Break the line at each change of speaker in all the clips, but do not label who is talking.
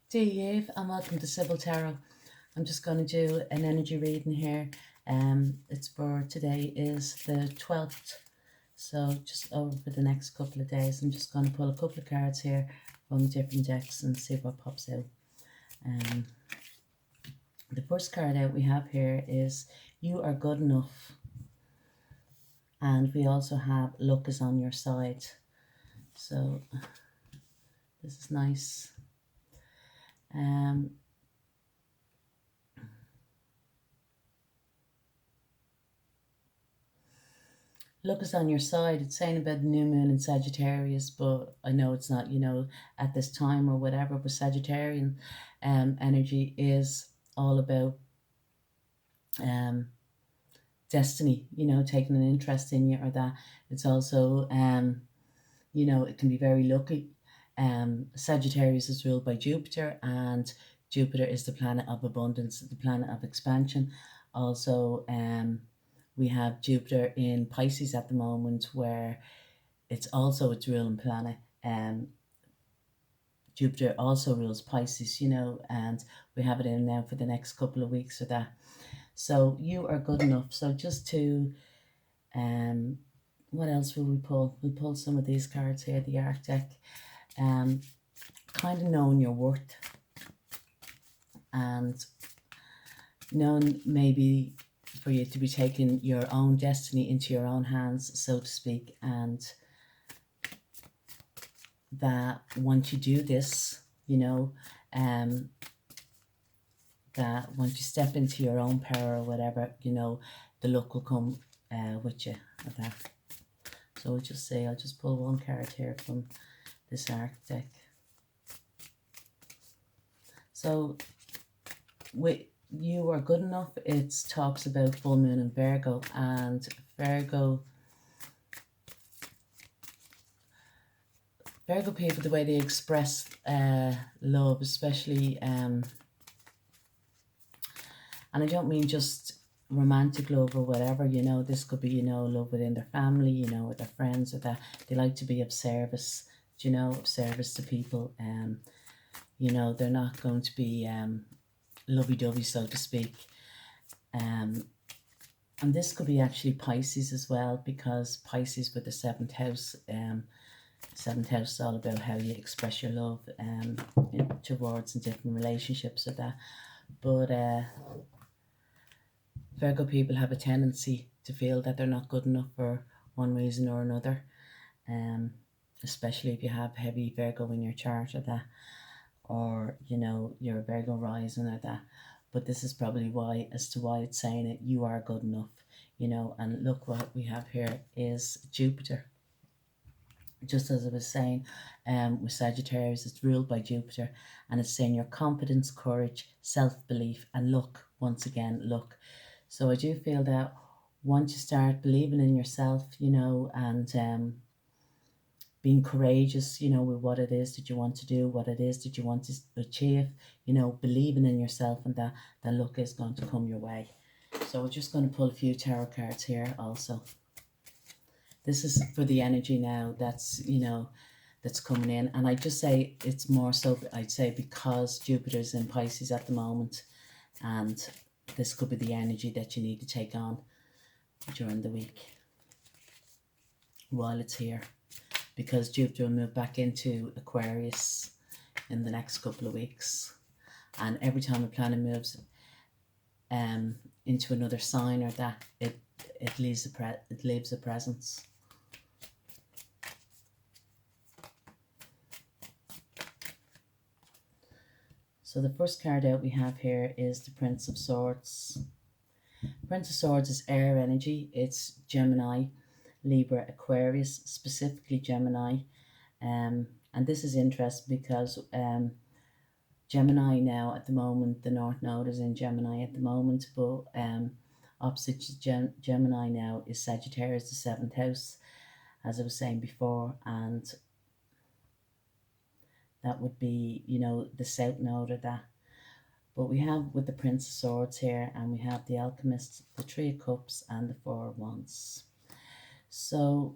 Dear Eve, and welcome to Sybil Tarot. I'm just going to do an energy reading here. It's for today is the 12th, so just over the next couple of days. I'm just going to pull a couple of cards here from different decks and see what pops out. The first card out we have here is You Are Good Enough, and we also have Luck is on Your Side. So this is nice. Luck is on your side. It's saying about the new moon in Sagittarius, but I know it's not, at this time or whatever. But Sagittarian energy is all about destiny, taking an interest in you, or that. It's also, it can be very lucky. Sagittarius is ruled by Jupiter, and Jupiter is the planet of abundance, the planet of expansion. Also, we have Jupiter in Pisces at the moment, where it's ruling planet. Jupiter also rules Pisces, and we have it in now for the next couple of weeks or that. So you are good enough. So just to, what else will we pull? We'll pull some of these cards here, the Arc deck. Kind of knowing your worth, and knowing maybe for you to be taking your own destiny into your own hands, so to speak, and that once you do this, that once you step into your own power or whatever, the luck will come with you of that. So I'll just pull one card here from this Arc deck. So You Are Good Enough, it talks about full moon in Virgo, and Virgo people, the way they express love, especially, and I don't mean just romantic love or whatever, this could be, love within their family, with their friends, or that they like to be of service, of service to people. They're not going to be lovey-dovey, so to speak. And this could be actually Pisces as well, because Pisces with the 7th house, 7th house is all about how you express your love towards in different relationships or that. But Virgo people have a tendency to feel that they're not good enough for one reason or another, especially if you have heavy Virgo in your chart or that, or you're a Virgo rising or that. But this is probably why it's saying it. You are good enough, and look what we have here is Jupiter. Just as I was saying, with Sagittarius, it's ruled by Jupiter, and it's saying your confidence, courage, self-belief, and luck. Once again, luck. So I do feel that once you start believing in yourself, and being courageous, with what it is that you want to do, what it is that you want to achieve, believing in yourself, and that luck is going to come your way. So we're just going to pull a few tarot cards here also. This is for the energy now that's, that's coming in. And I just say it's more so, I'd say, because Jupiter's in Pisces at the moment, and this could be the energy that you need to take on during the week while it's here, because Jupiter will move back into Aquarius in the next couple of weeks. And every time a planet moves into another sign or that, it leaves a presence. So the first card out we have here is the Prince of Swords. Prince of Swords is air energy. It's Gemini, Libra, Aquarius, specifically Gemini. And this is interesting because Gemini now at the moment, the North Node is in Gemini at the moment, but opposite Gemini now is Sagittarius, the 7th house, as I was saying before, and that would be, the South Node or that. But we have with the Prince of Swords here, and we have the Alchemist, the Three of Cups, and the Four of Wands. So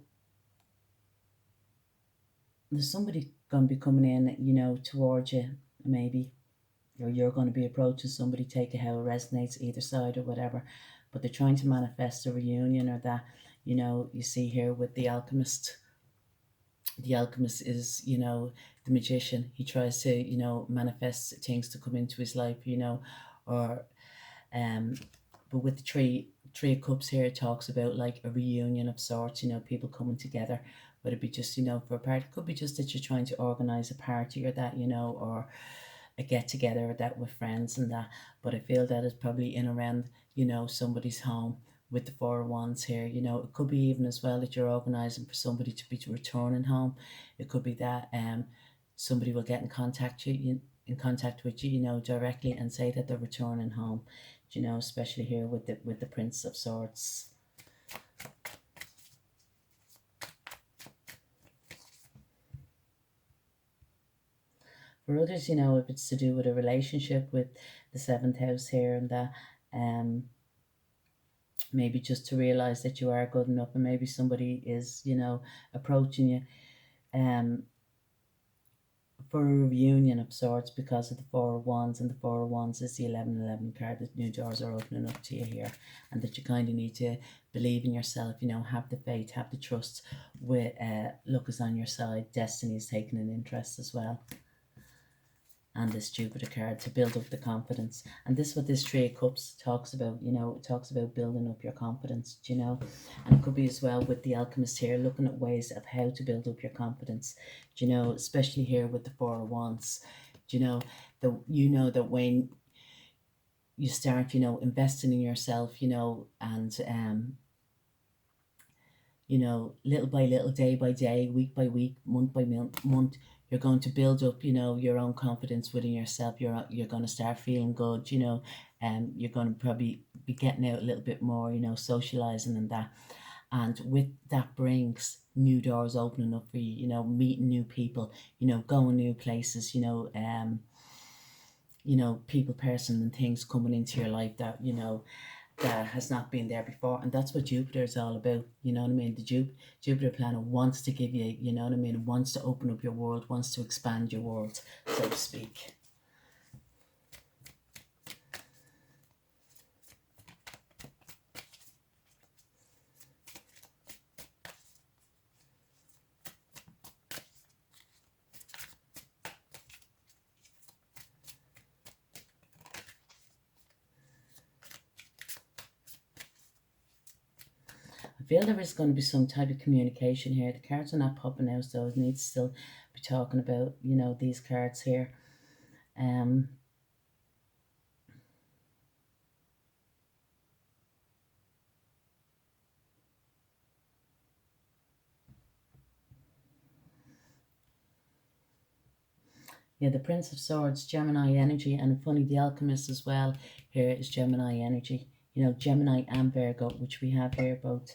there's somebody going to be coming in, towards you, maybe, or you're going to be approaching somebody, take it how it resonates either side or whatever. But they're trying to manifest a reunion or that, you see here with the alchemist. The alchemist is, the magician. He tries to, manifest things to come into his life, or um, but with the three of cups here, it talks about like a reunion of sorts. People coming together, whether it be just for a party. It could be just that you're trying to organize a party or that, or a get together or that with friends and that. But I feel that it's probably in around, somebody's home with the four of wands here. It could be even as well that you're organizing for somebody to be returning home. It could be that somebody will get in contact with you, directly and say that they're returning home. Especially here with the Prince of Swords. For others, if it's to do with a relationship with the seventh house here and that, maybe just to realize that you are good enough, and maybe somebody is, approaching you for a reunion of sorts because of the four of wands, and the four of wands is the 1111 card, that new doors are opening up to you here, and that you kind of need to believe in yourself, have the faith, have the trust with luck is on your side, destiny is taking an interest as well. And this Jupiter card to build up the confidence. And this is what this Three of Cups talks about, it talks about building up your confidence, and it could be as well with the alchemist here, looking at ways of how to build up your confidence, especially here with the Four of Wands, that when you start, investing in yourself, and little by little, day by day, week by week, month by month, you're going to build up, your own confidence within yourself. You're going to start feeling good, and you're going to probably be getting out a little bit more, socializing and that. And with that brings new doors opening up for you, meeting new people, going new places, people, person, and things coming into your life that, that has not been there before. And that's what Jupiter is all about. You know what I mean? The Jupiter planet wants to give you, you know what I mean? Wants to open up your world, wants to expand your world, so to speak. I feel there is going to be some type of communication here. The cards are not popping out, so it needs to still be talking about, these cards here. Yeah, the Prince of Swords, Gemini energy, and funny, the Alchemist as well here is Gemini energy. Gemini and Virgo, which we have here both.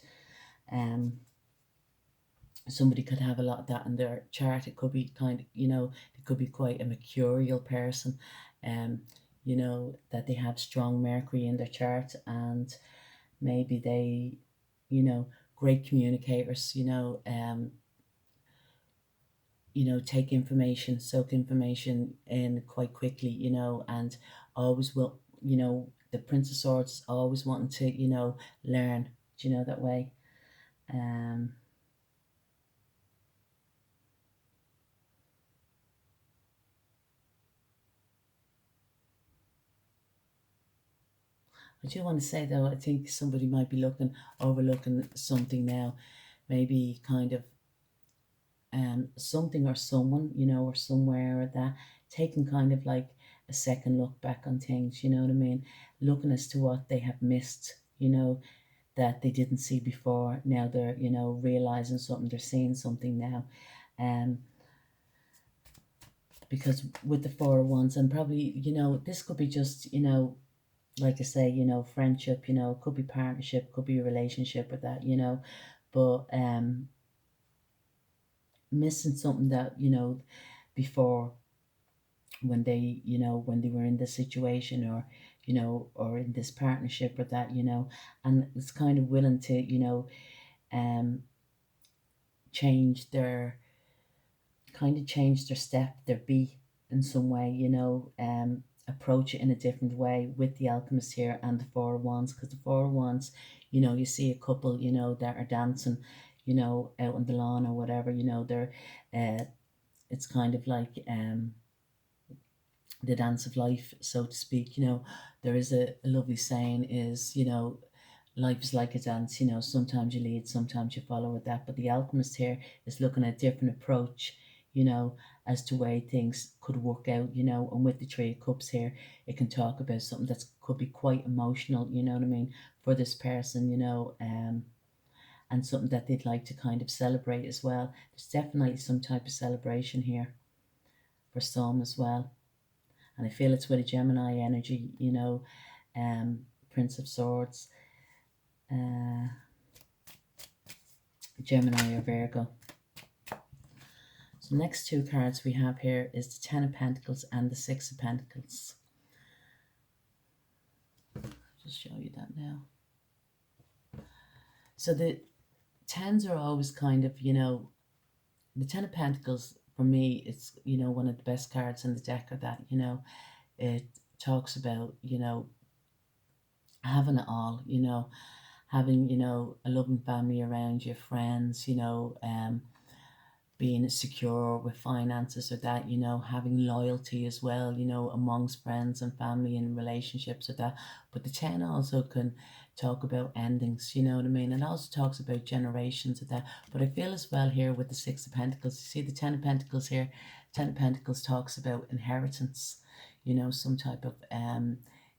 Somebody could have a lot of that in their chart. It could be it could be quite a mercurial person, that they have strong Mercury in their chart, and maybe they, great communicators, take information, soak information in quite quickly, and always will, the Prince of Swords is always wanting to, learn, that way. I do want to say though, I think somebody might be overlooking something now, maybe kind of something or someone, or somewhere or that, taking kind of like a second look back on things, you know what I mean? Looking as to what they have missed, that they didn't see before. Now they're, realizing something, they're seeing something now. Because with the Four of Wands, and probably, this could be just, like I say, friendship, could be partnership, could be a relationship with that, but missing something that, before, when they, when they were in this situation, or, or in this partnership or that, and it's kind of willing to, change their, change their step, their beat in some way, approach it in a different way with the Alchemist here and the Four of Wands, because the Four of Wands, you know, you see a couple, you know, that are dancing, you know, out on the lawn or whatever, you know, they're it's kind of like the dance of life, so to speak. You know, there is a lovely saying is, you know, life is like a dance, you know, sometimes you lead, sometimes you follow with that. But the Alchemist here is looking at a different approach, you know, as to way things could work out, you know. And with the Three of Cups here, it can talk about something that could be quite emotional, you know what I mean, for this person, you know, and something that they'd like to kind of celebrate as well. There's definitely some type of celebration here for some as well. And I feel it's with a Gemini energy, you know, Prince of Swords, uh, Gemini or Virgo. So next two cards we have here is the Ten of Pentacles and the Six of Pentacles. I'll just show you that now. So the tens are always kind of, you know, the Ten of Pentacles for me, it's, you know, one of the best cards in the deck of that, you know. It talks about, you know, having it all, you know, having, you know, a loving family around you, friends, you know, being secure with finances or that, you know, having loyalty as well, you know, amongst friends and family and relationships or that. But the 10 also can talk about endings, you know what I mean? And also talks about generations of that. But I feel as well here with the Six of Pentacles, you see the Ten of Pentacles here, Ten of Pentacles talks about inheritance, you know, some type of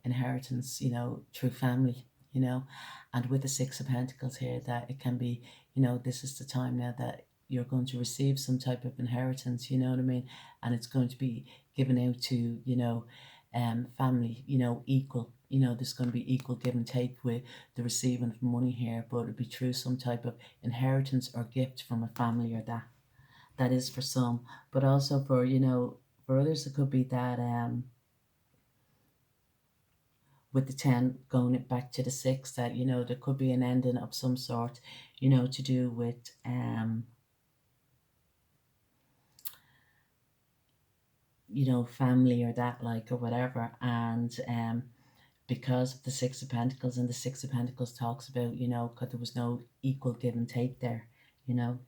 inheritance, you know, through family, you know. And with the Six of Pentacles here, that it can be, you know, this is the time now that you're going to receive some type of inheritance, you know what I mean? And it's going to be given out to, you know, family, you know, equal, you know, there's going to be equal give and take with the receiving of money here, but it'll be through some type of inheritance or gift from a family or that. That is for some, but also for, you know, for others, it could be that, with the 10 going back to the 6, that, you know, there could be an ending of some sort, you know, to do with, you know, family or that, like, or whatever. And because of the Six of Pentacles, and the Six of Pentacles talks about, you know, because there was no equal give and take there, you know.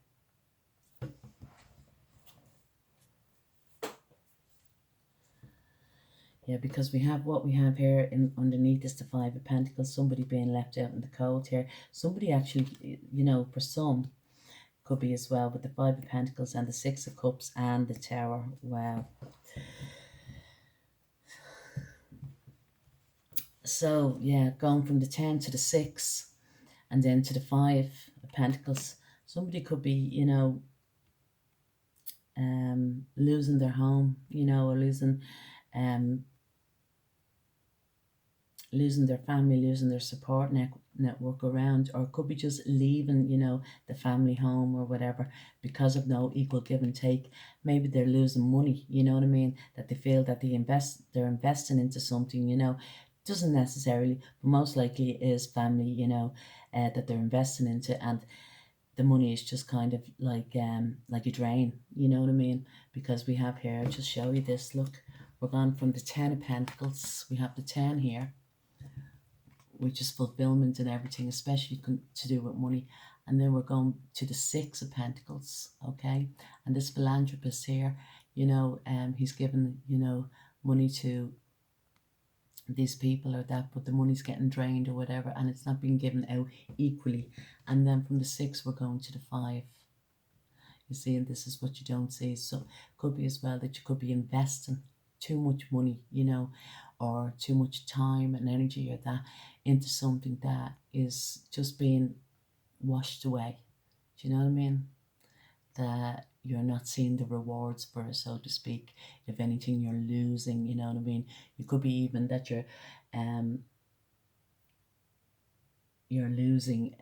Yeah, because we have what we have here in underneath is the Five of Pentacles, somebody being left out in the cold here. Somebody actually, you know, for some, could be as well with the Five of Pentacles and the Six of Cups and the Tower. Wow. So, yeah, going from the 10 to the 6 and then to the Five of Pentacles. Somebody could be, you know, losing their home, you know, or um, losing their family, losing their support network around, or could be just leaving, you know, the family home or whatever because of no equal give and take. Maybe they're losing money, you know what I mean, that they feel that they're investing into something, you know. Doesn't necessarily, but most likely it is family, you know, that they're investing into, and the money is just kind of like a drain, you know what I mean? Because we have here, I'll just show you this, look, we're gone from the 10 of Pentacles, we have the 10 here, which is fulfillment and everything, especially to do with money. And then we're going to the Six of Pentacles, okay? And this philanthropist here, you know, he's given, you know, money to these people or that, but the money's getting drained or whatever, and it's not being given out equally. And then from the 6, we're going to the 5. You see, and this is what you don't see. So it could be as well that you could be investing too much money, you know, or too much time and energy or that into something that is just being washed away. Do you know what I mean? That you're not seeing the rewards for it, so to speak. If anything, you're losing, you know what I mean? You could be even that you're losing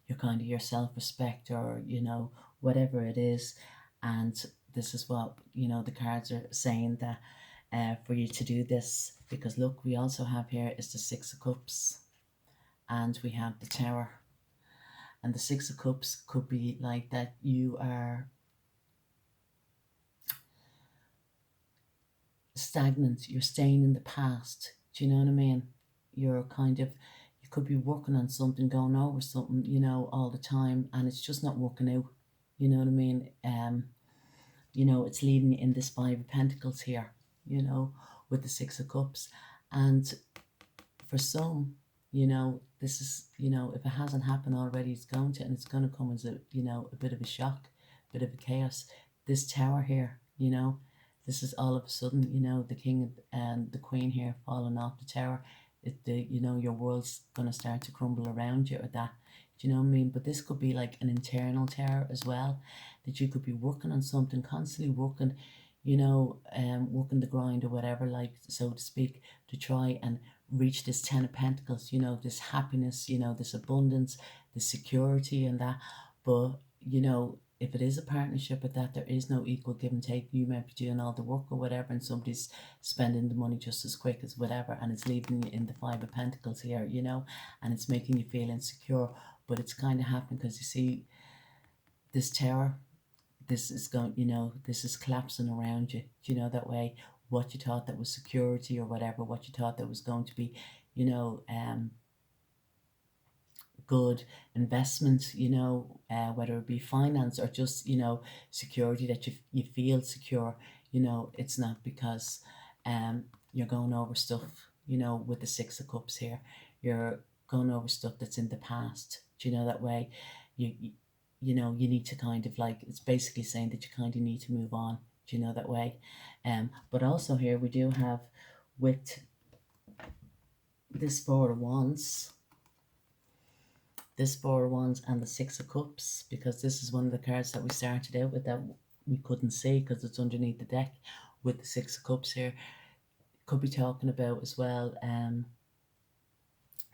your kind of your self-respect, or, you know, whatever it is. And this is what, you know, the cards are saying, that for you to do this, because look, we also have here is the Six of Cups and we have the Tower. And the Six of Cups could be like that you are stagnant, you're staying in the past. Do you know what I mean? You're kind of, you could be working on something, going over something, all the time, and it's just not working out. You know what I mean? It's leading in this Five of Pentacles here, with the Six of Cups. And for some, this is, if it hasn't happened already, it's going to, and it's going to come as a bit of a shock, a bit of a chaos. This Tower here, this is all of a sudden, the king and the queen here falling off the tower. Your world's going to start to crumble around you, or that. Do you know what I mean? But this could be like an internal tower as well, that you could be working on something, constantly working, working the grind or whatever, like, so to speak, to try and reach this Ten of Pentacles, this happiness, this abundance, this security and that. But, if it is a partnership with that, there is no equal give and take. You might be doing all the work or whatever, and somebody's spending the money just as quick as whatever, and it's leaving you in the Five of Pentacles here, and it's making you feel insecure. But it's kind of happening because you see this tower, this is going, this is collapsing around you. Do you know that way? What you thought that was security or whatever, what you thought that was going to be, good investment, whether it be finance or just, security, that you feel secure, it's not, because you're going over stuff, with the Six of Cups here. You're going over stuff that's in the past. Do you know that way? You need to kind of, like, it's basically saying that you kind of need to move on. Do you know that way? But also here we do have, with this Four of Wands, and the Six of Cups, because this is one of the cards that we started out with that we couldn't see because it's underneath the deck. With the Six of Cups here, could be talking about as well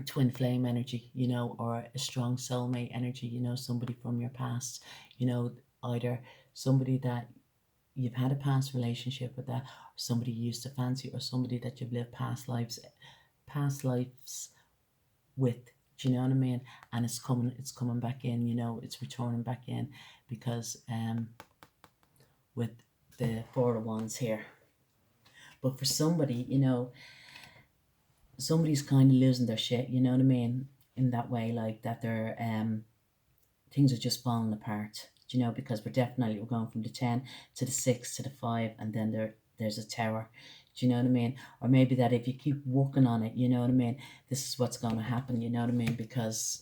twin flame energy, or a strong soulmate energy, somebody from your past, either somebody that you've had a past relationship with, that, or somebody you used to fancy, or somebody that you've lived past lives with. Do you know what I mean? And it's coming back in, it's returning back in, because with the Four of Wands here. But for somebody, somebody's kind of losing their shit, you know what I mean? In that way, like that, they're things are just falling apart, because we're going from the 10 to the 6 to the 5, and then there's a tower. Do you know what I mean? Or maybe that if you keep working on it, you know what I mean, this is what's going to happen, you know what I mean? Because,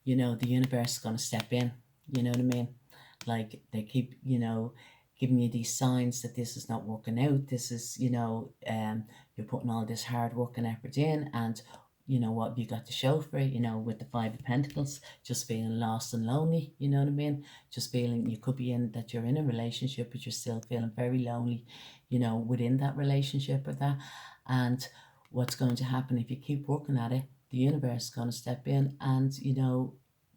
the universe is going to step in, you know what I mean? Like, they keep, giving you these signs that this is not working out. This is, you're putting all this hard work and effort in, and what have you got to show for it? With the Five of Pentacles, just feeling lost and lonely, you know what I mean? Just feeling, you could be that you're in a relationship, but you're still feeling very lonely, within that relationship or that. And what's going to happen if you keep working at it, the universe is going to step in and,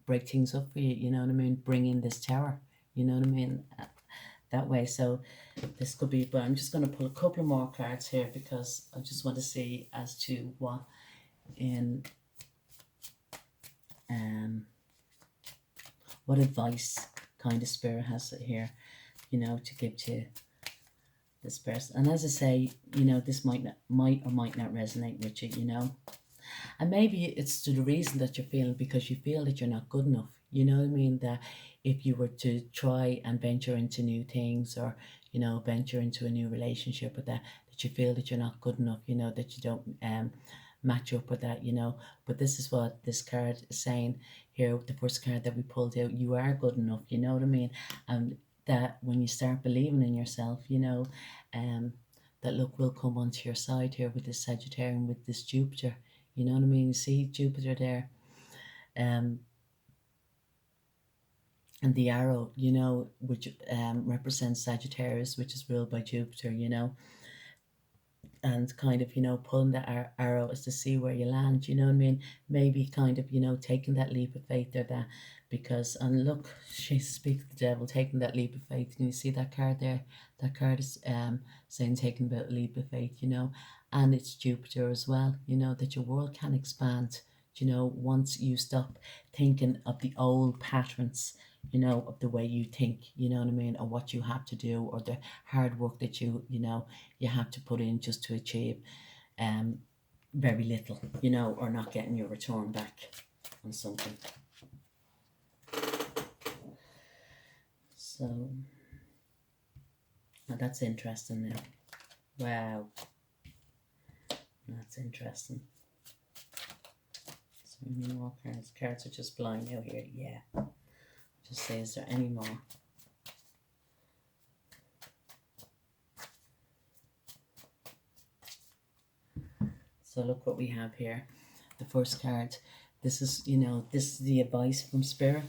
break things up for you, you know what I mean? Bring in this tower, you know what I mean? That way. So this could be, but I'm just going to pull a couple of more cards here, because I just want to see as to what what advice kind of Spirit has here, to give to this person. And as I say, this might or might not resonate with you, and maybe it's to the reason that you're feeling, because you feel that you're not good enough, you know what I mean? That if you were to try and venture into new things, or venture into a new relationship with that you feel that you're not good enough, that you don't match up with that, but this is what this card is saying here with the first card that we pulled out. You are good enough, you know what I mean? And that when you start believing in yourself, that luck will come onto your side here with this Sagittarian, with this Jupiter, you know what I mean? You see Jupiter there, and the arrow, which represents Sagittarius, which is ruled by Jupiter, and kind of, pulling that arrow is to see where you land, you know what I mean? Maybe kind of, taking that leap of faith there, that, because, and look, she speaks the devil, taking that leap of faith. Can you see that card there? That card is saying taking about a leap of faith, and it's Jupiter as well, that your world can expand. You know, once you stop thinking of the old patterns, you know, of the way you think, you know what I mean, or what you have to do, or the hard work that you know, you have to put in just to achieve um very little, you know, or not getting your return back on something. So now that's interesting now. Wow, that's interesting. So any more cards? Cards are just blind out here. Yeah. Just say, is there any more? So look what we have here. The first card. This is, you know, this is the advice from Spirit.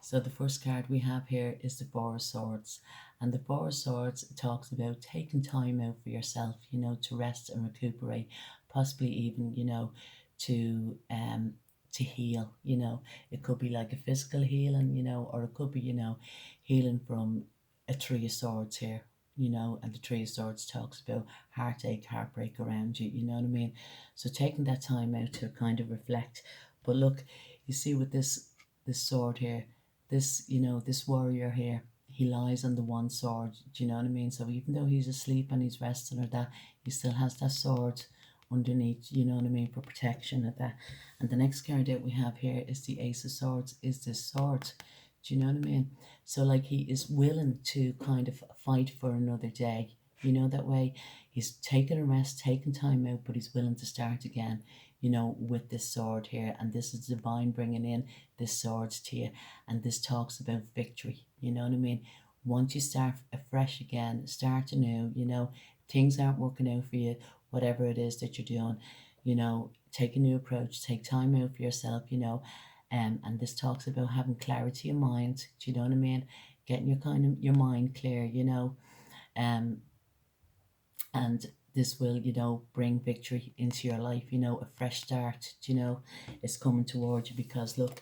So the first card we have here is the Four of Swords. And the Four of Swords talks about taking time out for yourself, you know, to rest and recuperate, possibly even, you know, to heal, you know. It could be like a physical healing, you know, or it could be, you know, healing from a Three of Swords here, you know, and the Three of Swords talks about heartache, heartbreak around you, you know what I mean? So taking that time out to kind of reflect. But look, you see with this sword here, this, you know, this warrior here, he lies on the one sword, do you know what I mean? So even though he's asleep and he's resting or that, he still has that sword underneath, you know what I mean, for protection of that. And the next card that we have here is the Ace of Swords, is this sword, do you know what I mean? So like he is willing to kind of fight for another day, you know, that way he's taking a rest, taking time out, but he's willing to start again, you know, with this sword here. And this is divine bringing in this sword to you, and this talks about victory, you know what I mean? Once you start afresh again, start anew, you know, things aren't working out for you, whatever it is that you're doing, you know, take a new approach, take time out for yourself, you know. And this talks about having clarity of mind, do you know what I mean? Getting your kind of your mind clear, you know. um and this will, you know, bring victory into your life, you know, a fresh start, you know, is coming towards you. Because look,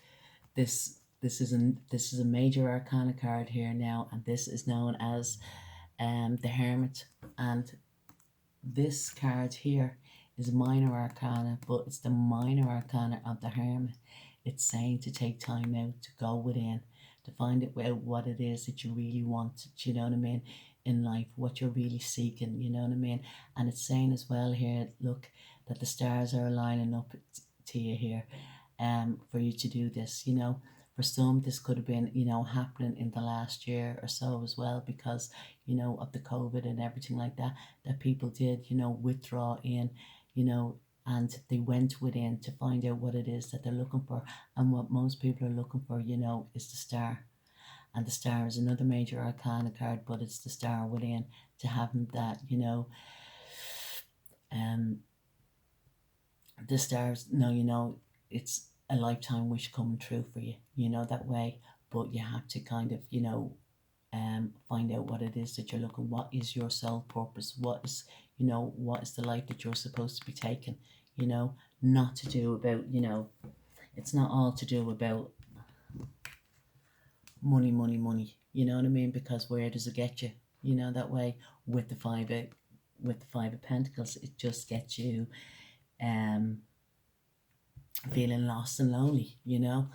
this is a major arcana card here now, and this is known as the Hermit. And this card here is minor arcana, but it's the minor arcana of the Hermit. It's saying to take time out, to go within, to find out what it is that you really want, do you know what I mean, in life, what you're really seeking, you know what I mean. And it's saying as well here, look, that the stars are lining up to you here, for you to do this, you know. For some, this could have been, you know, happening in the last year or so as well, because, you know, of the COVID and everything like that, that people did, you know, withdraw in, you know, and they went within to find out what it is that they're looking for. And what most people are looking for, you know, is the star. And the star is another major arcana card, but it's the star within, to having that, you know, um, the stars, no, you know, it's a lifetime wish coming true for you, you know, that way. But you have to kind of, you know, find out what it is that you're looking, what is your soul purpose, what is, you know, what is the life that you're supposed to be taking, you know. Not to do about, you know, it's not all to do about money, money, money, you know what I mean? Because where does it get you, you know, that way. With the five of pentacles, it just gets you um feeling lost and lonely, you know.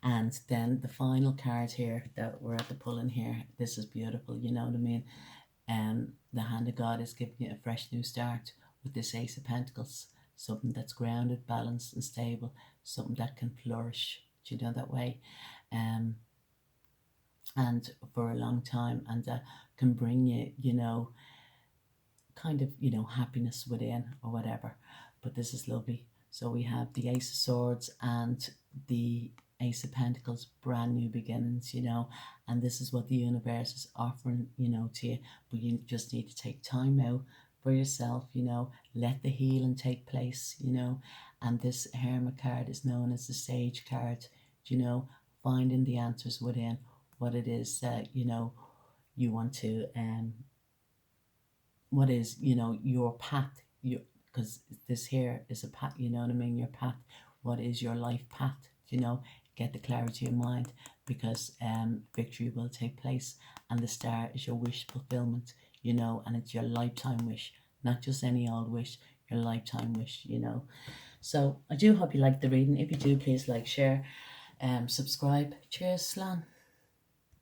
And then the final card here that we're at the pulling here, this is beautiful, you know what I mean. The hand of God is giving you a fresh new start with this Ace of Pentacles, something that's grounded, balanced, and stable, something that can flourish, do you know, that way. um and for a long time, and can bring you, you know, kind of, you know, happiness within or whatever. But this is lovely. So we have the Ace of Swords and the Ace of Pentacles, brand new beginnings, you know. And this is what the universe is offering, you know, to you. But you just need to take time out for yourself, you know, let the healing take place, you know. And this Hermit card is known as the Sage card, you know, finding the answers within, what it is that, you know, you want to what is, you know, your path, you, because this here is a path, you know what I mean, your path. What is your life path, you know? Get the clarity of mind, because victory will take place. And the star is your wish fulfillment, you know, and it's your lifetime wish, not just any old wish, your lifetime wish, you know. So I do hope you like the reading. If you do, please like, share, subscribe. Cheers, Slan.